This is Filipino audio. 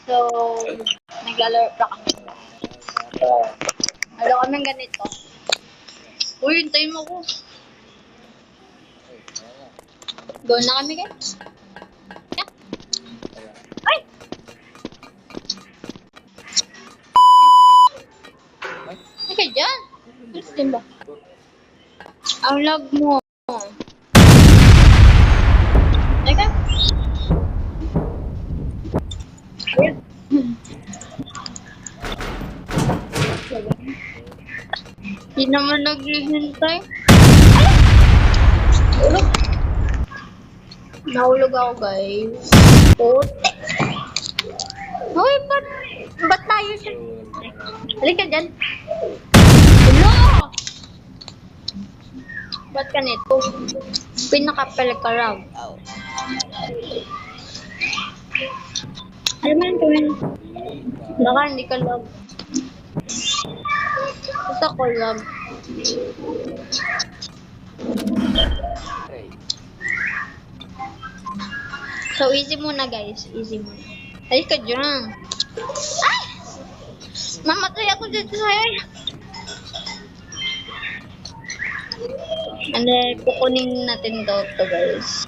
So, naglalaro pa kami. Ano kami ganito? Uy, hintayin mo ko. Go na kami guys. Yeah. Ay! Okay, dyan. Gusto din ba? Ang lag mo. Teka. Hindi naman naghihintay. Ulog. Nahulog ako guys. Puti. Hoy, ba't tayo siya? Halika dyan. Hello! Ba't ka nito? Pinakapalagkarag. Alam mo yun, tuwin. Baka hindi ka love. Basta ko love. So, easy muna guys. Easy muna. Halika dyan. Ay! Mamatay ako dito sa'yo. And then, kukunin natin daw to guys.